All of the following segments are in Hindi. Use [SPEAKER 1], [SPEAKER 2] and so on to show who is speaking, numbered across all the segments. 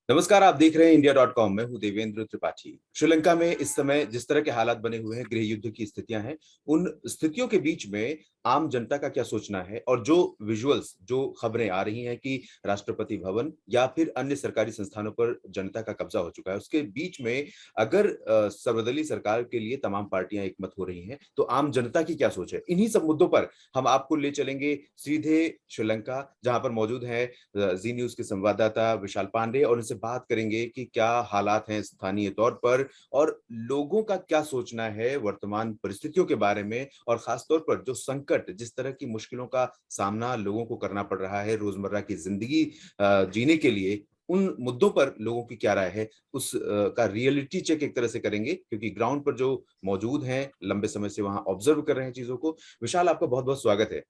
[SPEAKER 1] नमस्कार, आप देख रहे हैं इंडिया.com। मैं हूं देवेंद्र त्रिपाठी। श्रीलंका में इस समय जिस तरह के हालात बने हुए हैं, गृह युद्ध की स्थितियां हैं, उन स्थितियों के बीच में आम जनता का क्या सोचना है और जो विजुअल्स, जो खबरें आ रही हैं कि राष्ट्रपति भवन या फिर अन्य सरकारी संस्थानों पर जनता का कब्जा हो चुका है, उसके बीच में अगर सर्वदलीय सरकार के लिए तमाम पार्टियां एकमत हो रही हैं, तो आम जनता की क्या सोच है? इन्हीं सब मुद्दों पर हम आपको ले चलेंगे सीधे श्रीलंका, जहां पर मौजूद है जी न्यूज के संवाददाता विशाल पांडे, और उनसे बात करेंगे कि क्या हालात हैं स्थानीय तौर पर और लोगों का क्या सोचना है वर्तमान परिस्थितियों के बारे में, और खासतौर पर जो संकट, जिस तरह की मुश्किलों का सामना लोगों को करना पड़ रहा है रोजमर्रा की जिंदगी जीने के लिए, उन मुद्दों पर लोगों की क्या राय है, उस का रियलिटी चेक एक तरह से करेंगे, क्योंकि ग्राउंड पर जो मौजूद हैं, लंबे समय से वहां ऑब्जर्व कर रहे हैं चीजों को। विशाल, आपका बहुत बहुत स्वागत है।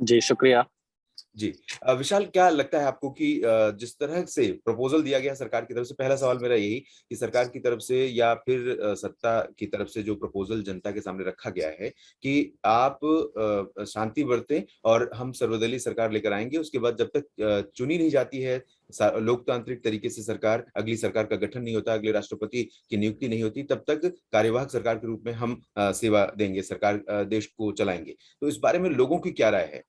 [SPEAKER 2] जी, शुक्रिया।
[SPEAKER 1] जी। विशाल, क्या लगता है आपको कि जिस तरह से प्रपोजल दिया गया सरकार की तरफ से, पहला सवाल मेरा यही कि सरकार की तरफ से या फिर सत्ता की तरफ से जो प्रपोजल जनता के सामने रखा गया है कि आप शांति बरतें और हम सर्वदलीय सरकार लेकर आएंगे, उसके बाद जब तक चुनी नहीं जाती है लोकतांत्रिक तरीके से सरकार, अगली सरकार का गठन नहीं होता, अगले राष्ट्रपति की नियुक्ति नहीं होती, तब तक कार्यवाहक सरकार के रूप में हम सेवा देंगे, सरकार देश को चलाएंगे। तो इस बारे में लोगों की क्या राय है?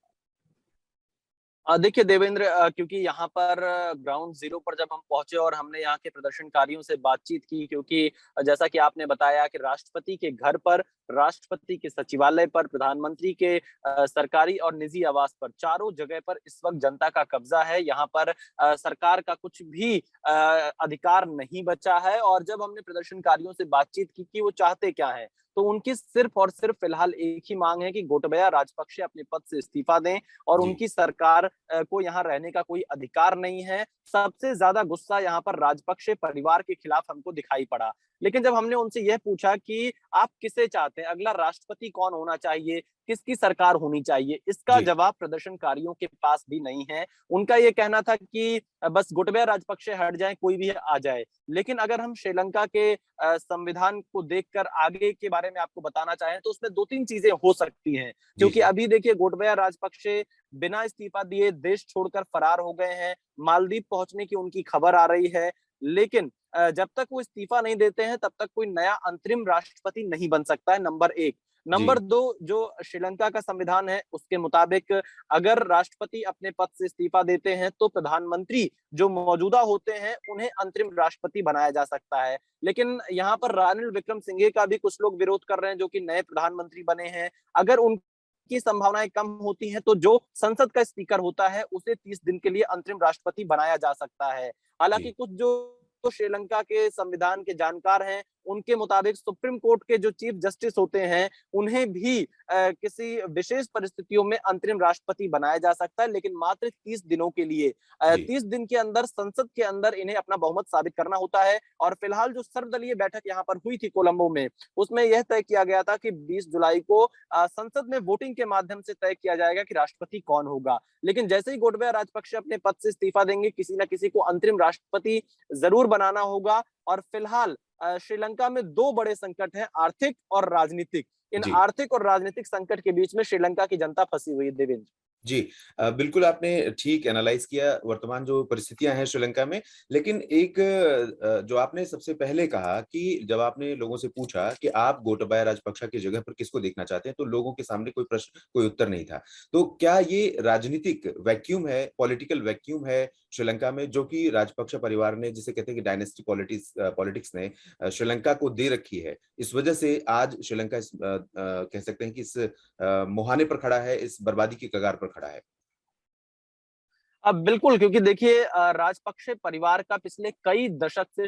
[SPEAKER 2] देखिए देवेंद्र, क्योंकि यहाँ पर ग्राउंड ज़ीरो पर जब हम पहुँचे और हमने यहाँ के प्रदर्शनकारियों से बातचीत की, क्योंकि जैसा कि आपने बताया कि राष्ट्रपति के घर पर, राष्ट्रपति के सचिवालय पर, प्रधानमंत्री के सरकारी और निजी आवास पर, चारों जगह पर इस वक़्त जनता का कब्ज़ा है। यहाँ पर सरकार का कुछ भी अधिकार नहीं बचा है। और जब हमने प्रदर्शनकारियों से बातचीत की कि वो चाहते क्या हैं, तो उनकी सिर्फ़ और सिर्फ़ फिलहाल एक ही माँग है कि गोटबाया राजपक्षे अपने पद से इस्तीफ़ा दें और
[SPEAKER 1] जी।
[SPEAKER 2] उनकी सरकार को यहाँ रहने का कोई अधिकार नहीं है। सबसे ज़्यादा गुस्सा यहाँ पर राजपक्षे परिवार के खिलाफ हमको दिखाई पड़ा। लेकिन जब हमने उनसे यह पूछा कि आप किसे चाहते हैं? अगला राष्ट्रपति कौन होना चाहिए? किसकी सरकार होनी चाहिए? इसका
[SPEAKER 1] जी।
[SPEAKER 2] जवाब प्रदर्शनकारियों के पास भी नहीं है। उनका ये कहना था कि बस गोटबाया राजपक्षे हट जाएँ, कोई भी आ जाए। लेकिन अगर हम श्रीलंका के संविधान को देखकर आगे के बारे में आपको बताना चाहें, तो उसमें 2-3 चीज़ें हो सकती हैं।
[SPEAKER 1] जी।
[SPEAKER 2] क्योंकि
[SPEAKER 1] जी।
[SPEAKER 2] अभी देखिए गोटबाया राजपक्षे बिना इस्तीफा दिए देश छोड़कर फरार हो गए हैं। मालदीव पहुँचने की उनकी खबर आ रही है। लेकिन जब तक वो इस्तीफा नहीं देते हैं, तब तक कोई नया अंतरिम राष्ट्रपति नहीं बन सकता है, नंबर 1।
[SPEAKER 1] जी।
[SPEAKER 2] नंबर 2, जो श्रीलंका का संविधान है, उसके मुताबिक अगर राष्ट्रपति अपने पद से इस्तीफा देते हैं, तो प्रधानमंत्री जो मौजूदा होते हैं, उन्हें अंतरिम राष्ट्रपति बनाया जा सकता है। लेकिन यहाँ पर रानिल विक्रमसिंघे का भी कुछ लोग विरोध कर रहे हैं, जो कि नए प्रधानमंत्री बने हैं। अगर उन की संभावनाएं कम होती हैं, तो जो संसद का स्पीकर होता है उसे 30 दिन के लिए अंतरिम राष्ट्रपति बनाया जा सकता है। हालांकि
[SPEAKER 1] जी।
[SPEAKER 2] कुछ जो श्रीलंका के संविधान के जानकार हैं, उनके मुताबिक सुप्रीम कोर्ट के जो चीफ जस्टिस होते हैं, उन्हें भी किसी विशेष परिस्थितियों में अंतरिम राष्ट्रपति बनाया जा सकता है, लेकिन मात्र 30 दिनों के लिए।
[SPEAKER 1] जी।
[SPEAKER 2] 30 दिन के अंदर संसद के अंदर इन्हें अपना बहुमत साबित करना होता है। और फिलहाल जो सर्वदलीय बैठक यहाँ पर हुई थी कोलंबो में, उसमें यह तय किया गया था कि 20 जुलाई को संसद में वोटिंग के माध्यम से तय किया जाएगा कि राष्ट्रपति कौन होगा। लेकिन जैसे ही गोटबाया राजपक्षे अपने पद से इस्तीफा देंगे, किसी न किसी को अंतरिम राष्ट्रपति जरूर बनाना होगा। और फिलहाल श्रीलंका में 2 बड़े संकट हैं, आर्थिक और राजनीतिक। इन
[SPEAKER 1] जी।
[SPEAKER 2] आर्थिक और राजनीतिक संकट के बीच में श्रीलंका की जनता फंसी हुई है, देवेंद्र।
[SPEAKER 1] जी। बिल्कुल आपने ठीक एनालाइज़ किया वर्तमान जो परिस्थितियाँ हैं श्रीलंका में। लेकिन एक जो आपने सबसे पहले कहा कि जब आपने लोगों से पूछा कि आप गोटाबाया राजपक्षा की जगह पर किसको देखना चाहते हैं, तो लोगों के सामने कोई प्रश्न, कोई उत्तर नहीं था। तो क्या ये राजनीतिक वैक्यूम है, पॉलिटिकल वैक्यूम है श्रीलंका में, जो कि राजपक्षा परिवार ने, जिसे कहते हैं कि डायनेस्टी पॉलिटिक्स ने श्रीलंका को दे रखी है। इस वजह से आज श्रीलंका कह सकते हैं कि इस मुहाने पर खड़ा है, इस बर्बादी की कगार पर खड़ा है।
[SPEAKER 2] अब बिल्कुल, क्योंकि देखिए राजपक्षे परिवार का पिछले कई दशक से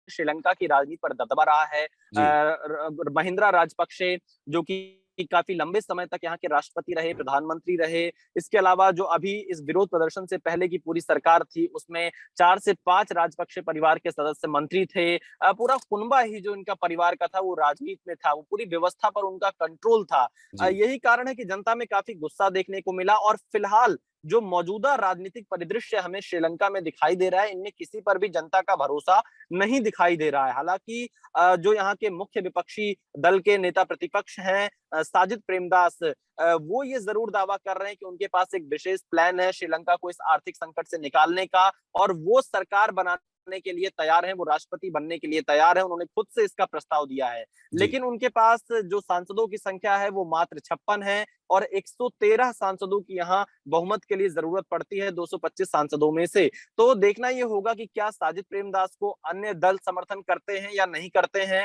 [SPEAKER 2] श्रीलंका की राजनीति पर दबदबा रहा है।
[SPEAKER 1] जी।
[SPEAKER 2] महिंद्रा राजपक्षे, जो कि काफी लंबे समय तक यहाँ के राष्ट्रपति रहे, प्रधानमंत्री रहे। इसके अलावा जो अभी इस विरोध प्रदर्शन से पहले की पूरी सरकार थी, उसमें 4 से 5 राजपक्षे परिवार के सदस्य मंत्री थे। पूरा कुनबा ही जो इनका परिवार का था, वो राजनीति में था, वो पूरी व्यवस्था पर उनका कंट्रोल था।
[SPEAKER 1] जी।
[SPEAKER 2] यही कारण है कि जनता में काफी गुस्सा देखने को मिला। और फिलहाल जो मौजूदा राजनीतिक परिदृश्य हमें श्रीलंका में दिखाई दे रहा है, इनमें किसी पर भी जनता का भरोसा नहीं दिखाई दे रहा है। हालांकि जो यहाँ के मुख्य विपक्षी दल के नेता प्रतिपक्ष हैं, साजिद प्रेमदास, वो ये जरूर दावा कर रहे हैं कि उनके पास एक विशेष प्लान है श्रीलंका को इस आर्थिक संकट से निकालने का, और वो सरकार बनाने के लिए तैयार हैं, वो राष्ट्रपति बनने के लिए तैयार है। उन्होंने खुद से इसका प्रस्ताव दिया है।
[SPEAKER 1] जी।
[SPEAKER 2] लेकिन उनके पास जो सांसदों की संख्या है वो मात्र 56 है, और 113 सांसदों की यहाँ बहुमत के लिए जरूरत पड़ती है 225 सांसदों में से। तो देखना ये होगा कि क्या साजिद प्रेमदास को अन्य दल समर्थन करते हैं या नहीं करते हैं।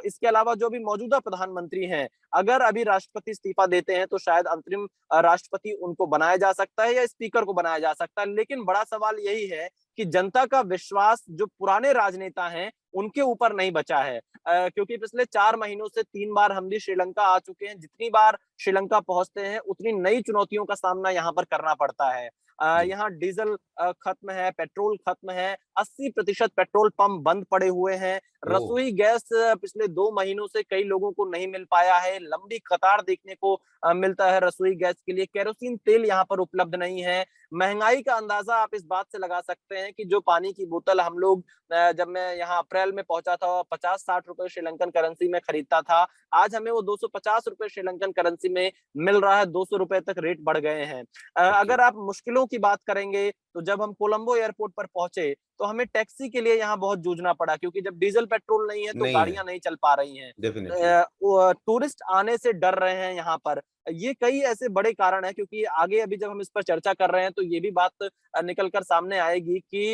[SPEAKER 2] इसके अलावा जो भी मौजूदा प्रधानमंत्री हैं, अगर अभी राष्ट्रपति इस्तीफा देते हैं तो शायद अंतरिम राष्ट्रपति उनको बनाया जा सकता है या स्पीकर को बनाया जा सकता है। लेकिन बड़ा सवाल यही है कि जनता का विश्वास जो पुराने राजनेता हैं उनके ऊपर नहीं बचा है, क्योंकि पिछले 4 महीनों से 3 बार हम भी श्रीलंका आ चुके हैं। जितनी बार श्रीलंका पहुंचते हैं उतनी नई चुनौतियों का सामना यहाँ पर करना पड़ता है।
[SPEAKER 1] जी।
[SPEAKER 2] यहाँ डीजल खत्म है, पेट्रोल खत्म है, 80% पेट्रोल पंप बंद पड़े हुए हैं।
[SPEAKER 1] ओह!
[SPEAKER 2] रसोई गैस पिछले 2 महीनों से कई लोगों को नहीं मिल पाया है। लंबी कतार देखने को मिलता है रसोई गैस के लिए। केरोसिन तेल यहाँ पर उपलब्ध नहीं है। महंगाई का अंदाजा आप इस बात से लगा सकते हैं कि जो पानी की बोतल हम लोग, जब मैं यहाँ अप्रैल में पहुंचा था, 50-60 रुपए श्रीलंकन करेंसी में खरीदता था, आज हमें वो 250 रुपए श्रीलंकन करेंसी में मिल रहा है। 200 रुपए तक रेट बढ़ गए हैं।
[SPEAKER 1] ओके।
[SPEAKER 2] अगर आप मुश्किलों की बात करेंगे तो जब हम कोलंबो एयरपोर्ट पर पहुंचे तो हमें टैक्सी के लिए यहाँ बहुत जूझना पड़ा, क्योंकि जब डीजल पेट्रोल नहीं है तो
[SPEAKER 1] नहीं है,
[SPEAKER 2] गाड़ियां नहीं चल पा रही हैं।
[SPEAKER 1] डेफिनिटली।
[SPEAKER 2] टूरिस्ट आने से डर रहे हैं यहाँ पर। ये कई ऐसे बड़े कारण हैं, क्योंकि आगे अभी जब हम इस पर चर्चा कर रहे हैं तो ये भी बात निकल कर सामने आएगी कि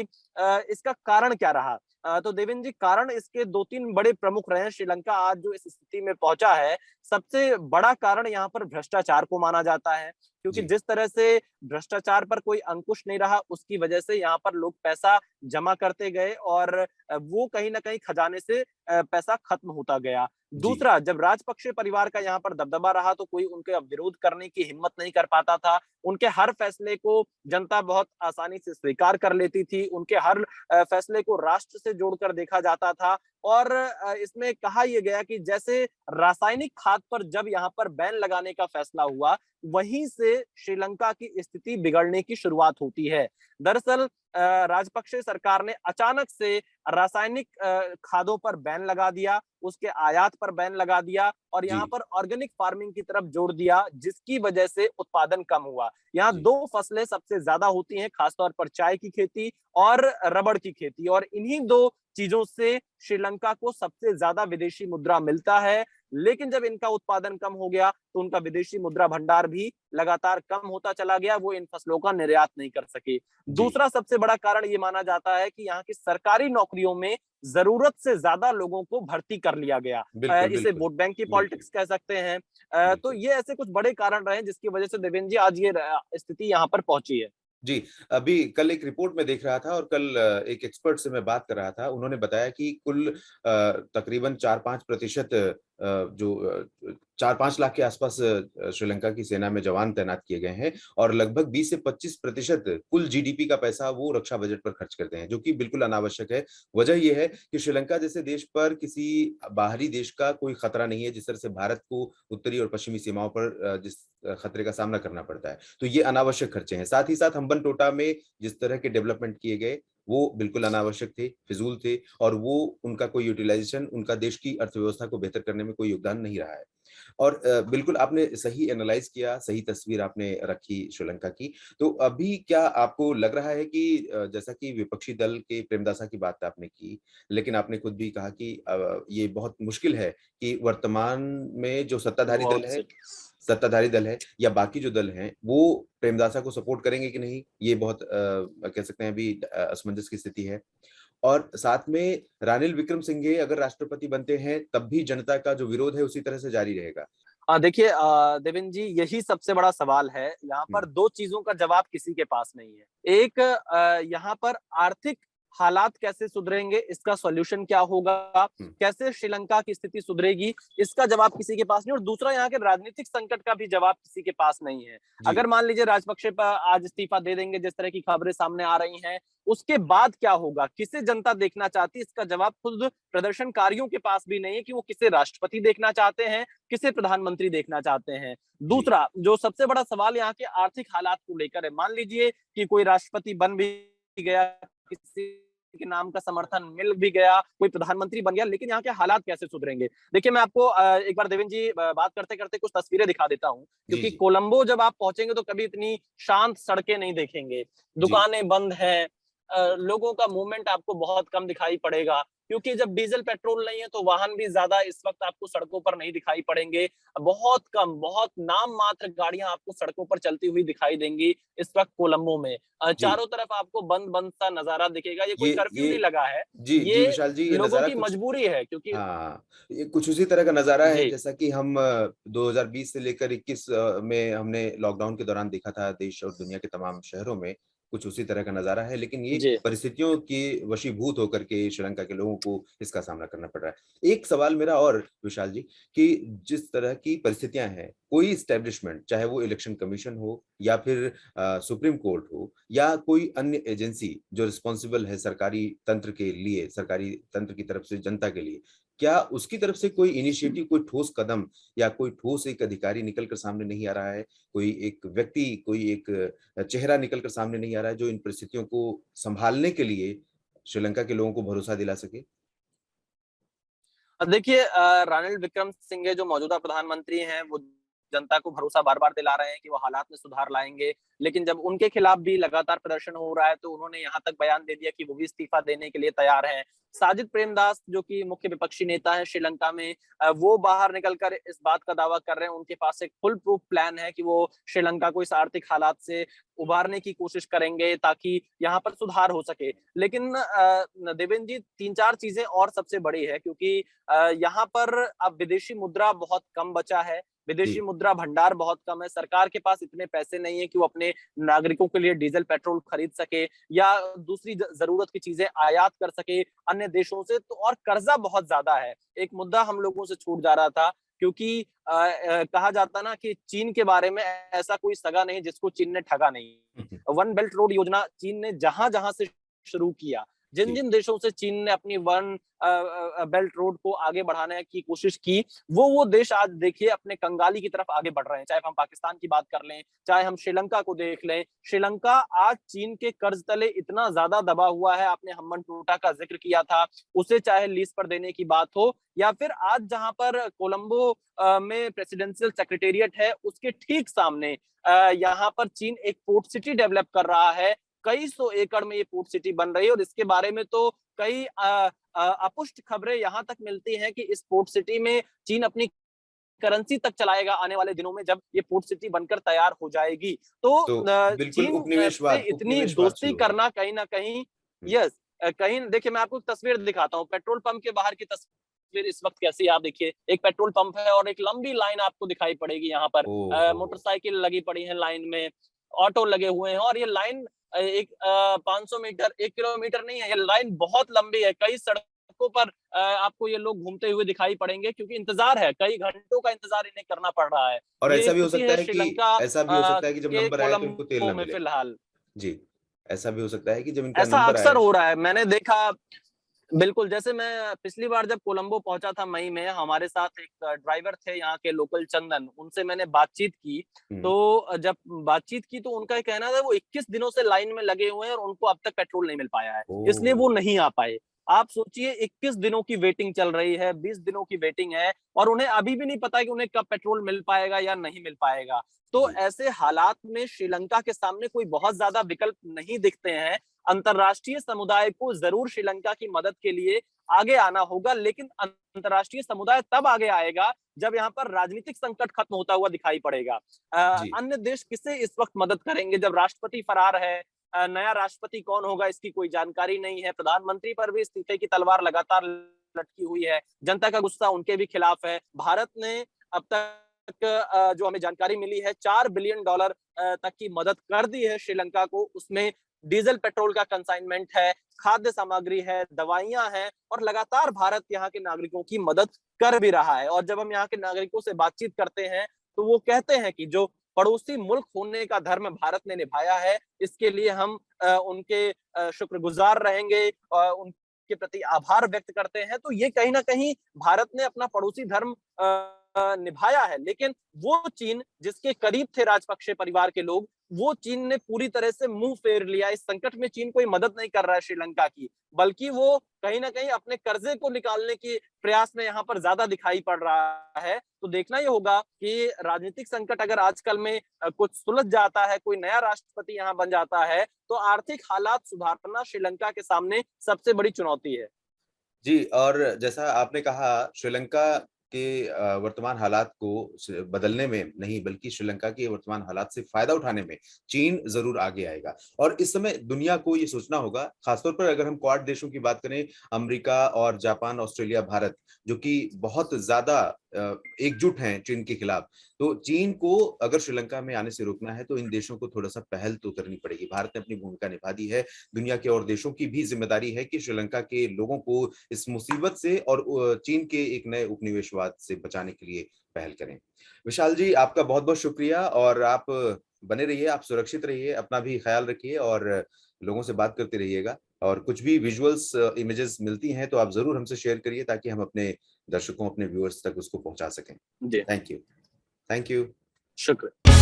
[SPEAKER 2] इसका कारण क्या रहा। तो देवेंद्र जी, कारण इसके 2-3 बड़े प्रमुख रहे हैं। श्रीलंका आज जो इस स्थिति में पहुंचा है, सबसे बड़ा कारण यहाँ पर भ्रष्टाचार को माना जाता है, क्योंकि
[SPEAKER 1] जी।
[SPEAKER 2] जिस तरह से भ्रष्टाचार पर कोई अंकुश नहीं रहा, उसकी वजह से यहाँ पर लोग पैसा जमा करते गए और वो कहीं ना कहीं खजाने से पैसा खत्म होता गया।
[SPEAKER 1] जी।
[SPEAKER 2] दूसरा, जब राजपक्षे परिवार का यहाँ पर दबदबा रहा तो कोई उनके विरोध करने की हिम्मत नहीं कर पाता था। उनके हर फैसले को जनता बहुत आसानी से स्वीकार कर लेती थी। उनके हर फैसले को राष्ट्र से जोड़कर देखा जाता था। और इसमें कहा यह गया कि जैसे रासायनिक खाद पर जब यहाँ पर बैन लगाने का फैसला हुआ, वहीं से श्रीलंका की स्थिति बिगड़ने की शुरुआत होती है। दरअसल राजपक्षे सरकार ने अचानक से रासायनिक खादों पर बैन लगा दिया, उसके आयात पर बैन लगा दिया और
[SPEAKER 1] जी।
[SPEAKER 2] यहाँ पर ऑर्गेनिक फार्मिंग की तरफ जोड़ दिया, जिसकी वजह से उत्पादन कम हुआ। यहाँ
[SPEAKER 1] जी।
[SPEAKER 2] 2 फसलें सबसे ज्यादा होती हैं, खासतौर पर चाय की खेती और रबड़ की खेती, और इन्हीं 2 चीजों से श्रीलंका को सबसे ज्यादा विदेशी मुद्रा मिलता है। लेकिन जब इनका उत्पादन कम हो गया तो उनका विदेशी मुद्रा भंडार भी लगातार कम होता चला गया, वो इन फसलों का निर्यात नहीं कर सके।
[SPEAKER 1] जी।
[SPEAKER 2] दूसरा सबसे बड़ा कारण ये माना जाता है कि यहाँ की सरकारी नौकरियों में जरूरत से ज्यादा लोगों को भर्ती कर लिया गया।
[SPEAKER 1] बिल्कुल,
[SPEAKER 2] इसे
[SPEAKER 1] बिल्कुल,
[SPEAKER 2] वोट बैंक की
[SPEAKER 1] बिल्कुल,
[SPEAKER 2] पॉलिटिक्स कह सकते हैं। तो
[SPEAKER 1] बिल्कुल।
[SPEAKER 2] ये ऐसे कुछ बड़े कारण रहे जिसकी वजह से देवेंद्र जी आज ये स्थिति यहाँ पर पहुंची है।
[SPEAKER 1] जी, अभी कल एक रिपोर्ट में देख रहा था और कल एक एक्सपर्ट से मैं बात कर रहा था। उन्होंने बताया कि कुल तकरीबन 4-5% जो 4-5 लाख के आसपास श्रीलंका की सेना में जवान तैनात किए गए हैं और लगभग 20 से 25% कुल जीडीपी का पैसा वो रक्षा बजट पर खर्च करते हैं, जो कि बिल्कुल अनावश्यक है। वजह ये है कि श्रीलंका जैसे देश पर किसी बाहरी देश का कोई खतरा नहीं है, जिस तरह से भारत को उत्तरी और पश्चिमी सीमाओं पर जिस खतरे का सामना करना पड़ता है। तो ये अनावश्यक खर्चे हैं। साथ ही साथ हम्बनटोटा में जिस तरह के डेवलपमेंट किए गए, वो बिल्कुल अनावश्यक थे, फिजूल थे और वो उनका कोई यूटिलाइजेशन, उनका देश की अर्थव्यवस्था को बेहतर करने में कोई योगदान नहीं रहा है। और बिल्कुल आपने सही एनालाइज किया, सही तस्वीर आपने रखी श्रीलंका की। तो अभी क्या आपको लग रहा है कि जैसा कि विपक्षी दल के प्रेमदासा की बात आपने की, लेकिन आपने खुद भी कहा कि ये बहुत मुश्किल है कि वर्तमान में जो
[SPEAKER 2] बहुत से
[SPEAKER 1] सत्ताधारी दल है या बाकी जो दल हैं, वो प्रेमदासा को सपोर्ट करेंगे कि नहीं, ये बहुत कह सकते हैं अभी असमंजस की स्थिति है। और साथ में रानिल विक्रमसिंघे अगर राष्ट्रपति बनते हैं, तब भी जनता का जो विरोध है उसी तरह से जारी रहेगा।
[SPEAKER 2] देखिए देवेंद्र जी, यही सबसे बड़ा सवाल है। यहाँ
[SPEAKER 1] हुँ।
[SPEAKER 2] पर 2 चीजों का जवाब किसी के पास नहीं है। एक, यहाँ पर आर्थिक हालात कैसे सुधरेंगे, इसका सॉल्यूशन क्या होगा, कैसे श्रीलंका की स्थिति सुधरेगी, इसका जवाब किसी के पास नहीं। और दूसरा, यहाँ के राजनीतिक संकट का भी जवाब किसी के पास नहीं है।
[SPEAKER 1] जी
[SPEAKER 2] अगर मान लीजिए राजपक्षे पर आज इस्तीफा दे देंगे, जिस तरह की खबरें सामने आ रही हैं, उसके बाद क्या होगा, किसे जनता देखना चाहती है, इसका जवाब खुद प्रदर्शनकारियों के पास भी नहीं है कि वो किसे राष्ट्रपति देखना चाहते हैं, किसे प्रधानमंत्री देखना चाहते हैं।
[SPEAKER 1] जी
[SPEAKER 2] दूसरा, जो सबसे बड़ा सवाल यहाँ के आर्थिक हालात को लेकर है, मान लीजिए कि कोई राष्ट्रपति बन भी गया, किसी के नाम का समर्थन मिल भी गया, कोई प्रधानमंत्री बन गया, लेकिन यहाँ के हालात कैसे सुधरेंगे? देखिए, मैं आपको एक बार देवेंद्र जी बात करते करते कुछ तस्वीरें दिखा देता हूँ,
[SPEAKER 1] जी
[SPEAKER 2] क्योंकि
[SPEAKER 1] जी
[SPEAKER 2] कोलंबो जब आप पहुंचेंगे तो कभी इतनी शांत सड़कें नहीं देखेंगे।
[SPEAKER 1] जी
[SPEAKER 2] दुकानें बंद हैं, लोगों का मूवमेंट आपको बहुत कम दिखाई पड़ेगा, क्योंकि जब डीजल पेट्रोल नहीं है तो वाहन भी ज्यादा इस वक्त आपको सड़कों पर नहीं दिखाई पड़ेंगे। बहुत कम, बहुत नाम मात्र गाड़ियां आपको सड़कों पर चलती हुई दिखाई देंगी इस वक्त कोलंबो में।
[SPEAKER 1] जी
[SPEAKER 2] चारों तरफ आपको बंद बंद सा नजारा दिखेगा। ये कोई कर्फ्यू
[SPEAKER 1] ये
[SPEAKER 2] नहीं लगा है,
[SPEAKER 1] जी जी
[SPEAKER 2] ये
[SPEAKER 1] विशाल जी, ये
[SPEAKER 2] लोगों
[SPEAKER 1] नजारा
[SPEAKER 2] की
[SPEAKER 1] कुछ,
[SPEAKER 2] मजबूरी है, क्योंकि
[SPEAKER 1] हाँ, ये कुछ उसी तरह का नजारा है
[SPEAKER 2] जी
[SPEAKER 1] जैसा कि हम 2020 से लेकर 21 में हमने लॉकडाउन के दौरान देखा था देश और दुनिया के तमाम शहरों में। कुछ उसी तरह का नजारा है, लेकिन ये
[SPEAKER 2] जी
[SPEAKER 1] परिस्थितियों की वशीभूत होकर के श्रीलंका के लोगों को इसका सामना करना पड़ रहा है। एक सवाल मेरा और विशाल जी, कि जिस तरह की परिस्थितियां हैं, कोई स्टैब्लिशमेंट, चाहे वो इलेक्शन कमीशन हो या फिर सुप्रीम कोर्ट हो या कोई अन्य एजेंसी जो रिस्पॉन्सिबल है सरकारी तंत्र के लिए, सरकारी तंत्र की तरफ से जनता के लिए, क्या उसकी तरफ से कोई इनिशिएटिव, कोई ठोस कदम या कोई ठोस एक अधिकारी निकल कर सामने नहीं आ रहा है? कोई एक व्यक्ति, कोई एक चेहरा निकल कर सामने नहीं आ रहा है जो इन परिस्थितियों को संभालने के लिए श्रीलंका के लोगों को भरोसा दिला सके?
[SPEAKER 2] देखिए, रानिल विक्रमसिंघे जो मौजूदा प्रधानमंत्री हैं, वो जनता को भरोसा बार-बार दिला रहे हैं कि वो हालात में सुधार लाएँगे। लेकिन जब उनके खिलाफ भी लगातार प्रदर्शन हो रहा है, तो उन्होंने यहाँ तक बयान दे दिया कि वो भी इस्तीफा देने के लिए तैयार हैं। साजिद प्रेमदास, जो कि मुख्य विपक्षी नेता हैं श्रीलंका में, वो बाहर निकलकर इस बात का दावा कर रहे हैं, उनके पास एक फुल प्रूफ प्लान है कि वो श्रीलंका को इस आर्थिक हालात से उबारने की कोशिश करेंगे, ताकि यहाँ पर सुधार हो सके। लेकिन देवेंद्र जी, 3-4 चीज़ें और सबसे बड़ी है, क्योंकि यहाँ पर अब विदेशी मुद्रा बहुत कम बचा है, विदेशी
[SPEAKER 1] जी
[SPEAKER 2] मुद्रा भंडार बहुत कम है, सरकार के पास इतने पैसे नहीं है कि वो अपने नागरिकों के लिए डीजल पेट्रोल खरीद सके या दूसरी जरूरत की चीजें आयात कर सके अन्य देशों से, तो और कर्जा बहुत ज्यादा है। एक मुद्दा हम लोगों से छूट जा रहा था, क्योंकि कहा जाता ना कि चीन के बारे में ऐसा कोई सगा नहीं जिसको चीन ने ठगा नहीं। वन बेल्ट रोड योजना चीन ने जहां जहां से शुरू किया, जिन
[SPEAKER 1] जी
[SPEAKER 2] जिन देशों से चीन ने अपनी वन बेल्ट रोड को आगे बढ़ाने की कोशिश की, वो देश आज देखिए अपने कंगाली की तरफ आगे बढ़ रहे हैं। चाहे हम पाकिस्तान की बात कर लें, चाहे हम श्रीलंका को देख लें। श्रीलंका आज चीन के कर्ज तले इतना ज्यादा दबा हुआ है, आपने हम्बन टोटा का जिक्र किया था, उसे चाहे लीज पर देने की बात हो, या फिर आज जहां पर कोलंबो में प्रेसिडेंशियल सेक्रेटेरिएट है, उसके ठीक सामने यहाँ पर चीन एक पोर्ट सिटी डेवलप कर रहा है। कई सौ एकड़ में ये पोर्ट सिटी बन रही है, और इसके बारे में तो कई अपुष्ट खबरें यहाँ तक मिलती हैं कि इस पोर्ट सिटी में चीन अपनी करेंसी तक चलाएगा आने वाले दिनों में, जब ये पोर्ट सिटी बनकर तैयार हो जाएगी। तो
[SPEAKER 1] तो बिल्कुल
[SPEAKER 2] चीन से
[SPEAKER 1] उपनिवेशवाद
[SPEAKER 2] इतनी
[SPEAKER 1] उपनिवेशवाद
[SPEAKER 2] दोस्ती
[SPEAKER 1] शुरू हो रहा
[SPEAKER 2] करना कहीं ना कहीं,
[SPEAKER 1] है।
[SPEAKER 2] यस, कहीं देखिए, मैं आपको एक तस्वीर दिखाता हूँ, पेट्रोल पंप के बाहर की तस्वीर इस वक्त कैसी है। आप देखिए, एक पेट्रोल पंप है और एक लंबी लाइन आपको दिखाई पड़ेगी यहाँ पर।
[SPEAKER 1] ओहो!
[SPEAKER 2] मोटरसाइकिल लगी पड़ी है लाइन में, ऑटो लगे हुए हैं, और ये लाइन एक 500 मीटर, 1 किलोमीटर नहीं है, ये लाइन बहुत लंबी है। कई सड़कों पर आपको ये लोग घूमते हुए दिखाई पड़ेंगे, क्योंकि इंतजार है, कई घंटों का इंतजार इन्हें करना पड़ रहा है।
[SPEAKER 1] और
[SPEAKER 2] ये
[SPEAKER 1] ऐसा भी हो
[SPEAKER 2] स्थिति
[SPEAKER 1] सकता
[SPEAKER 2] है
[SPEAKER 1] है कि
[SPEAKER 2] श्रीलंका
[SPEAKER 1] जब
[SPEAKER 2] के
[SPEAKER 1] नंबर आए तो इनको तेल
[SPEAKER 2] कोलंबो
[SPEAKER 1] ना
[SPEAKER 2] में
[SPEAKER 1] मिले।
[SPEAKER 2] फिलहाल।
[SPEAKER 1] जी, ऐसा भी हो सकता है कि जब इनका
[SPEAKER 2] ऐसा
[SPEAKER 1] नंबर
[SPEAKER 2] अक्सर
[SPEAKER 1] आए।
[SPEAKER 2] हो रहा है, मैंने देखा। बिल्कुल, जैसे मैं पिछली बार जब कोलंबो पहुंचा था मई में, हमारे साथ एक ड्राइवर थे यहाँ के लोकल चंदन, उनसे मैंने बातचीत की।
[SPEAKER 1] हुँ,
[SPEAKER 2] तो जब बातचीत की तो उनका ये कहना था वो 21 दिनों से लाइन में लगे हुए हैं और उनको अब तक पेट्रोल नहीं मिल पाया है, इसलिए
[SPEAKER 1] ओह!
[SPEAKER 2] वो नहीं आ पाए। आप सोचिए, 21 दिनों की वेटिंग चल रही है, 20 दिनों की वेटिंग है, और उन्हें अभी भी नहीं पता कि उन्हें कब पेट्रोल मिल पाएगा या नहीं मिल पाएगा। तो
[SPEAKER 1] जी,
[SPEAKER 2] ऐसे हालात में श्रीलंका के सामने कोई बहुत ज्यादा विकल्प नहीं दिखते हैं। अंतरराष्ट्रीय समुदाय को जरूर श्रीलंका की मदद के लिए आगे आना होगा, लेकिन अंतरराष्ट्रीय समुदाय तब आगे आएगा जब यहाँ पर राजनीतिक संकट खत्म होता हुआ दिखाई पड़ेगा।
[SPEAKER 1] जी,
[SPEAKER 2] अन्य देश किसे इस वक्त मदद करेंगे जब राष्ट्रपति फरार है? नया राष्ट्रपति कौन होगा इसकी कोई जानकारी नहीं है। प्रधानमंत्री पर भी इस्तीफे की तलवार लगातार लटकी हुई है। जनता का गुस्सा उनके भी खिलाफ है। भारत ने अब तक जो हमें जानकारी मिली है, $4 बिलियन तक की मदद कर दी है श्रीलंका को, उसमें डीजल पेट्रोल का कंसाइनमेंट है, खाद्य सामग्री है, दवाइयां हैं, और लगातार भारत यहाँ के नागरिकों की मदद कर भी रहा है। और जब हम यहाँ के नागरिकों से बातचीत करते हैं तो वो कहते हैं कि जो पड़ोसी मुल्क होने का धर्म भारत ने निभाया है, इसके लिए हम उनके शुक्रगुजार रहेंगे और उनके प्रति आभार व्यक्त करते हैं। तो ये कहीं ना कहीं भारत ने अपना पड़ोसी धर्म निभाया है। लेकिन वो चीन जिसके करीब थे राजपक्षे परिवार के लोग, वो चीन ने पूरी तरह से मुंह फेर लिया। इस संकट में चीन कोई मदद नहीं कर रहा है श्रीलंका की, बल्कि वो कहीं ना कहीं अपने कर्जे को निकालने की प्रयास में यहाँ पर ज्यादा दिखाई पड़ रहा है। तो देखना ये होगा कि राजनीतिक संकट अगर आजकल में कुछ सुलझ जाता है, कोई नया राष्ट्रपति यहाँ बन जाता है, तो आर्थिक हालात सुधारना श्रीलंका के सामने सबसे बड़ी चुनौती है।
[SPEAKER 1] जी, और जैसा आपने कहा, श्रीलंका के वर्तमान हालात को बदलने में नहीं, बल्कि श्रीलंका के वर्तमान हालात से फायदा उठाने में चीन जरूर आगे आएगा। और इस समय दुनिया को ये सोचना होगा, खासतौर पर अगर हम क्वाड देशों की बात करें, अमेरिका और जापान, ऑस्ट्रेलिया, भारत, जो कि बहुत ज्यादा एकजुट हैं चीन के खिलाफ, तो चीन को अगर श्रीलंका में आने से रोकना है तो इन देशों को थोड़ा सा पहल तो करनी पड़ेगी। भारत ने अपनी भूमिका निभा दी है, दुनिया के और देशों की भी जिम्मेदारी है कि श्रीलंका के लोगों को इस मुसीबत से और चीन के एक नए उपनिवेशवाद से बचाने के लिए पहल करें। विशाल जी, आपका बहुत बहुत शुक्रिया, और आप बने रहिए, आप सुरक्षित रहिए, अपना भी ख्याल रखिए और लोगों से बात करते रहिएगा। और कुछ भी विजुअल्स इमेजेस मिलती हैं तो आप जरूर हमसे शेयर करिए, ताकि हम अपने दर्शकों, अपने व्यूअर्स तक उसको पहुंचा सकें।
[SPEAKER 2] जी,
[SPEAKER 1] थैंक यू। Thank you.
[SPEAKER 2] शुक्रिया।